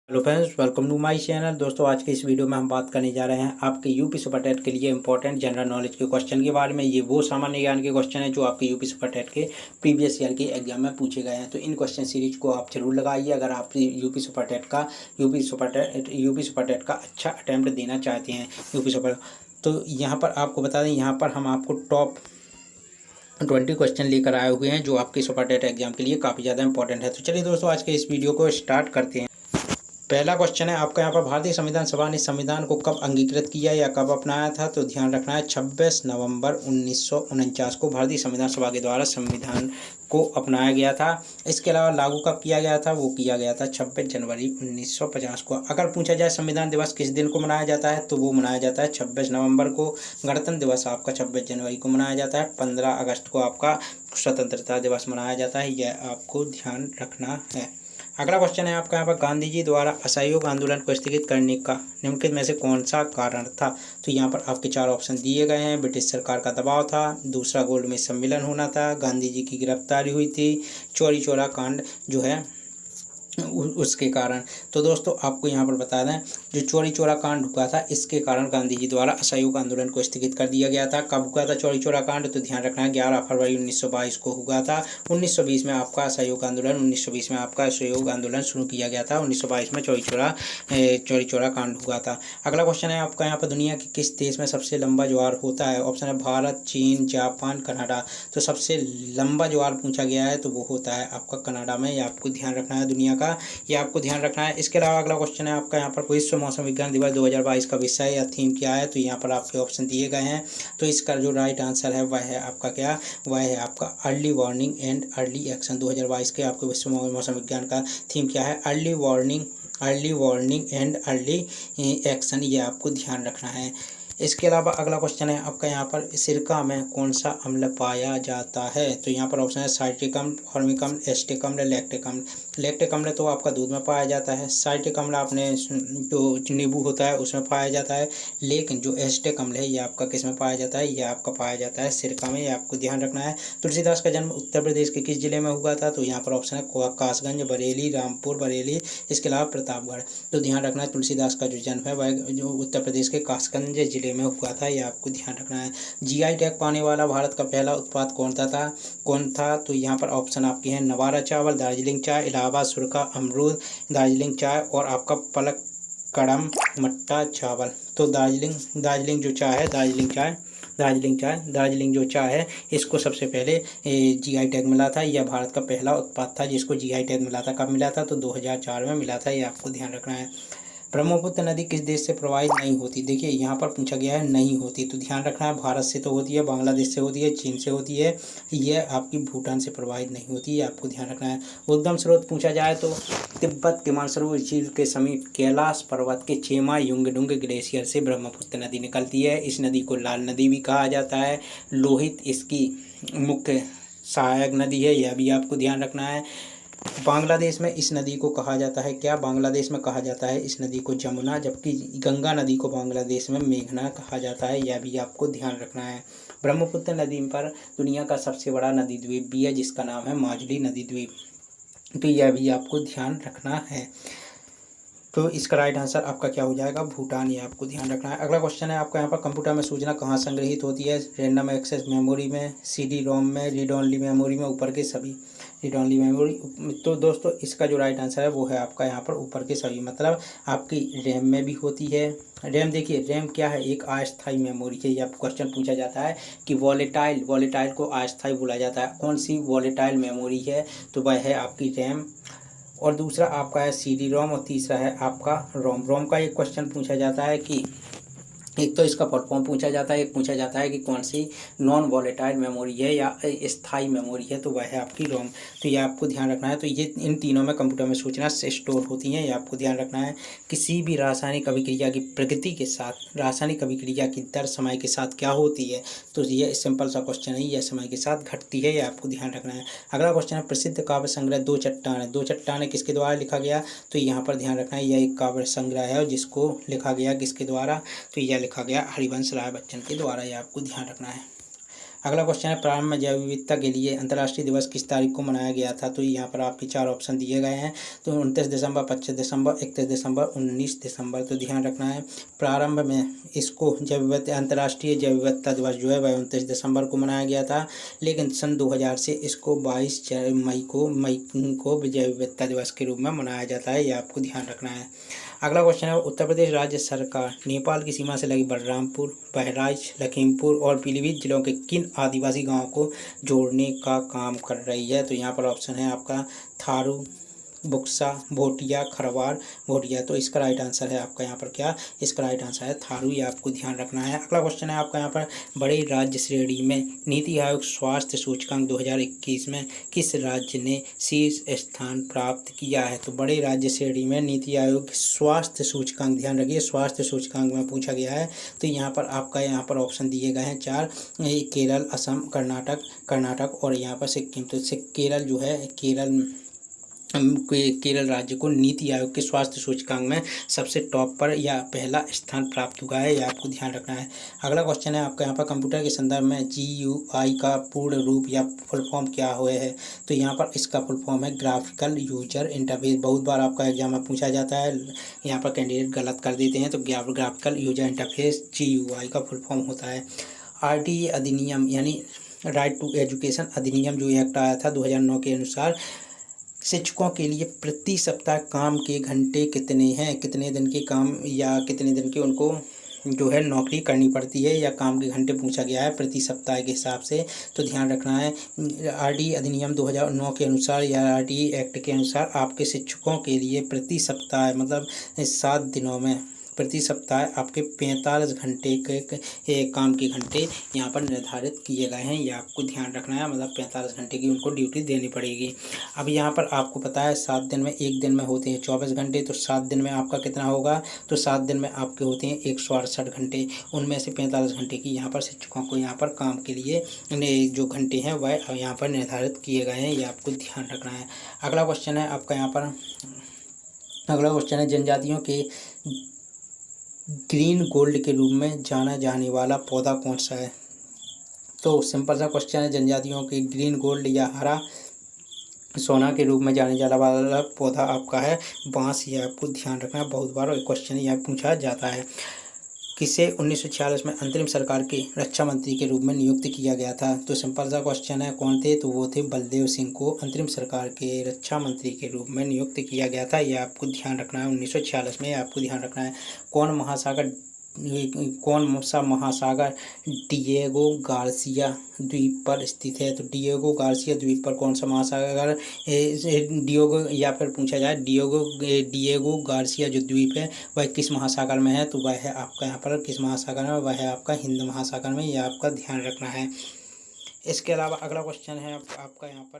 Hello friends, welcome to my channel. दोस्तों, आज के इस वीडियो में हम बात करने जा रहे हैं आपके यूपी सुपर टेट के लिए इंपॉर्टेंट जनरल नॉलेज के क्वेश्चन के बारे में। ये वो सामान्य ज्ञान के क्वेश्चन है जो आपके यूपी सुपर टेट के प्रीवियस ईयर के एग्जाम में पूछे गए हैं। तो इन क्वेश्चन सीरीज को आप जरूर लगाइए अगर आप यूपी सुपर टेट का अच्छा अटैम्प्ट देना चाहते हैं। यूपी सुपर तो यहाँ पर आपको बता दें, यहाँ पर हम आपको टॉप 20 क्वेश्चन लेकर आए हुए हैं जो आपके सुपर टेट एग्जाम के लिए काफ़ी ज़्यादा इंपॉर्टेंट है। तो चलिए दोस्तों, आज के इस वीडियो को स्टार्ट करते हैं। पहला क्वेश्चन है आपका यहाँ पर, भारतीय संविधान सभा ने संविधान को कब अंगीकृत किया या कब अपनाया था? तो ध्यान रखना है 26 नवंबर 1949 को भारतीय संविधान सभा के द्वारा संविधान को अपनाया गया था। इसके अलावा लागू कब किया गया था? वो किया गया था 26 जनवरी 1950 को। अगर पूछा जाए संविधान दिवस किस दिन को मनाया जाता है तो वो मनाया जाता है 26 नवंबर को। गणतंत्र दिवस आपका 26 जनवरी को मनाया जाता है। 15 अगस्त को आपका स्वतंत्रता दिवस मनाया जाता है, यह आपको ध्यान रखना है। अगला क्वेश्चन है आपका यहाँ पर, गांधी जी द्वारा असहयोग आंदोलन को स्थगित करने का निम्नलिखित में से कौन सा कारण था? तो यहाँ पर आपके 4 ऑप्शन दिए गए हैं। ब्रिटिश सरकार का दबाव था, दूसरा गोलमेज सम्मेलन होना था, गांधी जी की गिरफ्तारी हुई थी, चौरी चौरा कांड जो है उसके कारण। तो दोस्तों, आपको यहाँ पर बता दें, जो चौरी चौरा कांड हुआ था इसके कारण गांधी जी द्वारा असहयोग आंदोलन को स्थगित कर दिया गया था। कब हुआ था चौरी चौरा कांड? तो ध्यान रखना है 11 फरवरी 1922 को हुआ था। 1920 में आपका असहयोग आंदोलन 1920 में आपका असहयोग आंदोलन शुरू किया गया था। 1922 में चौरी चौरा कांड हुआ था। अगला क्वेश्चन है आपका यहाँ पर, दुनिया के किस देश में सबसे लंबा ज्वार होता है? ऑप्शन है भारत, चीन, जापान, कनाडा। तो सबसे लंबा ज्वार पूछा गया है तो वो होता है आपका कनाडा में। ये आपको ध्यान रखना है दुनिया का, ये आपको ध्यान रखना है। इसके अलावा अगला क्वेश्चन है आपका यहाँ पर, विश्व मौसम विज्ञान दिवस 2022 का विषय या थीम क्या है? तो यहाँ पर आपके ऑप्शन दिए गए हैं। तो इसका जो राइट आंसर है वह है आपका क्या? वह है आपका early warning and early action. 2022 के आपके विश्व मौसम विज्ञान का थीम क्या है? Early warning and early action, ये आपको ध्यान रखना है। इसके अलावा अगला क्वेश्चन है आपका यहाँ पर, सिरका में कौन सा अम्ल पाया जाता है? तो यहाँ पर ऑप्शन है साइट्रिक अम्ल, फॉर्मिक अम्ल, एसिटिक अम्ल, लैक्टिक अम्ल। लैक्टिक अम्ल तो आपका दूध में पाया जाता है। साइट्रिक अम्ल आपने जो नींबू होता है उसमें पाया जाता है। लेकिन जो एसिटिक अम्ल है ये आपका किस में पाया जाता है? ये आपका पाया जाता है सिरका में, ये आपको ध्यान रखना है। तुलसीदास का जन्म उत्तर प्रदेश के किस जिले में हुआ था? तो यहाँ पर ऑप्शन है कासगंज, बरेली, रामपुर बरेली, इसके अलावा प्रतापगढ़। तो ध्यान रखना है तुलसीदास का जो जन्म है वह जो उत्तर प्रदेश के कासगंज जिले में हुआ था, ये आपको ध्यान रखना है। जीआई टैग पाने वाला भारत का पहला उत्पाद कौन था? तो यहाँ पर ऑप्शन आपके हैं नवारा चावल, दार्जिलिंग चाय, इलाहाबाद सुरखा अमरूद, दार्जिलिंग चाय और आपका पलक कड़म मट्टा चावल। तो दार्जिलिंग जो चाय है, दार्जिलिंग जो चाय है इसको सबसे पहले जीआई टैग मिला था। यह भारत का पहला उत्पाद था जिसको जीआई टैग मिला था। कब मिला था? तो 2004 में मिला था, ये आपको ध्यान रखना है। ब्रह्मपुत्र नदी किस देश से प्रवाहित नहीं होती? देखिए यहाँ पर पूछा गया है नहीं होती, तो ध्यान रखना है भारत से तो होती है, बांग्लादेश से होती है, चीन से होती है, यह आपकी भूटान से प्रवाहित नहीं होती है, आपको ध्यान रखना है। उद्गम स्रोत पूछा जाए तो तिब्बत के मानसरोवर झील के समीप कैलाश पर्वत के चेमा युंगडुंग ग्लेशियर से ब्रह्मपुत्र नदी निकलती है। इस नदी को लाल नदी भी कहा जाता है। लोहित इसकी मुख्य सहायक नदी है, यह भी आपको ध्यान रखना है। बांग्लादेश में इस नदी को कहा जाता है क्या? बांग्लादेश में कहा जाता है इस नदी को जमुना, जबकि गंगा नदी को बांग्लादेश में मेघना कहा जाता है, यह भी आपको ध्यान रखना है। ब्रह्मपुत्र नदी पर दुनिया का सबसे बड़ा नदी द्वीप भी है जिसका नाम है माजुली नदी द्वीप, तो यह भी आपको ध्यान रखना है। तो इसका राइट आंसर आपका क्या हो जाएगा? भूटान, ये आपको ध्यान रखना है। अगला क्वेश्चन है आपका यहाँ पर, कंप्यूटर में सूचना कहाँ संग्रहित होती है? रैंडम एक्सेस मेमोरी में, सीडी रोम में, रीड ओनली मेमोरी में, ऊपर के सभी। Read only memory. तो दोस्तों, इसका जो राइट आंसर है वो है आपका यहाँ पर ऊपर के सभी, मतलब आपकी रैम में भी होती है। रैम, देखिए रैम क्या है? एक अस्थायी मेमोरी है। यह क्वेश्चन पूछा जाता है कि वॉलेटाइल को अस्थायी बोला जाता है, कौन सी वॉलेटाइल मेमोरी है? तो वह है आपकी रैम। और दूसरा आपका है सीडी रोम और तीसरा है आपका रोम का एक क्वेश्चन पूछा जाता है कि एक तो इसका फुल फॉर्म पूछा जाता है, एक पूछा जाता है कि कौन सी नॉन वॉलेटाइल मेमोरी है या स्थायी मेमोरी है, तो वह है आपकी रोम। तो ये आपको ध्यान रखना है। तो ये इन तीनों में कंप्यूटर में सूचना से स्टोर होती हैं, ये आपको ध्यान रखना है। किसी भी रासायनिक अभिक्रिया की प्रगति के साथ रासायनिक अभिक्रिया की दर समय के साथ क्या होती है? तो ये सिंपल सा क्वेश्चन है, यह समय के साथ घटती है, ये आपको ध्यान रखना है। अगला क्वेश्चन है, प्रसिद्ध काव्य संग्रह दो चट्टानें किसके द्वारा लिखा गया? तो यहाँ पर ध्यान रखना है, यह एक काव्य संग्रह है जिसको लिखा गया किसके द्वारा? तो यह लिखा गया हरिवंश राय बच्चन के द्वारा, ये आपको ध्यान रखना है। अगला क्वेश्चन है प्रारंभ में जैव विविधता के लिए अंतर्राष्ट्रीय दिवस किस तारीख को मनाया गया था। तो यहाँ पर आपके 4 ऑप्शन दिए गए हैं। तो 29 दिसंबर, 25 दिसंबर, 31 दिसंबर, 19 दिसंबर। तो ध्यान रखना है प्रारंभ में इसको जैव विविधता अंतर्राष्ट्रीय जैव विविधता दिवस जो है वह 29 दिसंबर को मनाया गया था, लेकिन सन 2000 से इसको 22 मई को जैव विविधता दिवस के रूप में मनाया जाता है। यह आपको ध्यान रखना है। अगला क्वेश्चन है उत्तर प्रदेश राज्य सरकार नेपाल की सीमा से लगे बलरामपुर, बहराइच, लखीमपुर और पीलीभीत जिलों के किन आदिवासी गांवों को जोड़ने का काम कर रही है। तो यहाँ पर ऑप्शन है आपका थारू, बुक्सा, भोटिया, खरवार, भोटिया। तो इसका राइट आंसर है आपका यहाँ पर क्या, इसका राइट आंसर है थारू। ये आपको ध्यान रखना है। अगला क्वेश्चन है आपका यहाँ पर बड़े राज्य श्रेणी में नीति आयोग स्वास्थ्य सूचकांक 2021 में किस राज्य ने शीर्ष स्थान प्राप्त किया है। तो बड़े राज्य श्रेणी में नीति आयोग स्वास्थ्य सूचकांक, ध्यान रखिए स्वास्थ्य सूचकांक में पूछा गया है। तो यहाँ पर आपका यहाँ पर ऑप्शन दिए गए हैं 4, केरल, असम, कर्नाटक और यहाँ पर सिक्किम। तो केरल जो है केरल राज्य को नीति आयोग के स्वास्थ्य सूचकांक में सबसे टॉप पर या पहला स्थान प्राप्त हुआ है। यह आपको ध्यान रखना है। अगला क्वेश्चन है आपका यहाँ पर कंप्यूटर के संदर्भ में GUI का पूर्ण रूप या फुल फॉर्म क्या हुआ है। तो यहाँ पर इसका फुल फॉर्म है ग्राफिकल यूजर इंटरफेस। बहुत बार आपका एग्जाम में पूछा जाता है, यहाँ पर कैंडिडेट गलत कर देते हैं। तो ग्राफिकल यूजर इंटरफेस GUI का फुल फॉर्म होता है। RTE अधिनियम यानी राइट टू एजुकेशन अधिनियम जो एक्ट आया था 2009 के अनुसार शिक्षकों के लिए प्रति सप्ताह काम के घंटे कितने हैं, कितने दिन के काम या कितने दिन के उनको जो है नौकरी करनी पड़ती है या काम के घंटे पूछा गया है प्रति सप्ताह के हिसाब से। तो ध्यान रखना है RTE अधिनियम 2009 के अनुसार या RTE एक्ट के अनुसार आपके शिक्षकों के लिए प्रति सप्ताह मतलब 7 दिनों में प्रति सप्ताह आपके 45 घंटे के काम के घंटे यहाँ पर निर्धारित किए गए हैं। ये आपको ध्यान रखना है, मतलब 45 घंटे की उनको ड्यूटी देनी पड़ेगी। अब यहाँ पर आपको पता है 7 दिन में, एक दिन में होते हैं 24 घंटे, तो 7 दिन में आपका कितना होगा। तो 7 दिन में आपके होते हैं 168 घंटे, उनमें से 45 घंटे की यहाँ पर शिक्षकों को यहाँ पर काम के लिए जो घंटे हैं वह यहाँ पर निर्धारित किए गए हैं। ये आपको ध्यान रखना है। अगला क्वेश्चन है आपका यहाँ पर, अगला क्वेश्चन है जनजातियों के ग्रीन गोल्ड के रूप में जाना जाने वाला पौधा कौन सा है। तो सिंपल सा क्वेश्चन है, जनजातियों के ग्रीन गोल्ड या हरा सोना के रूप में जाने जाने वाला पौधा आपका है बांस। ये आपको ध्यान रखना है, बहुत बार क्वेश्चन यह पूछा जाता है। किसे 1946 में अंतरिम सरकार के रक्षा मंत्री के रूप में नियुक्त किया गया था। तो सिंपल सा क्वेश्चन है, कौन थे। तो वो थे बलदेव सिंह को अंतरिम सरकार के रक्षा मंत्री के रूप में नियुक्त किया गया था। यह आपको ध्यान रखना है 1946 में। आपको ध्यान रखना है कौन सा महासागर डिएगो गार्सिया द्वीप पर स्थित है। तो डिएगो गार्सिया द्वीप पर कौन सा महासागर डिएगो, या फिर पूछा जाए डिएगो गार्सिया जो द्वीप है वह किस महासागर में है। तो वह है आपका यहाँ पर किस महासागर में, वह है आपका हिंद महासागर में। यह आपका ध्यान रखना है। इसके अलावा अगला क्वेश्चन है आपका यहाँ पर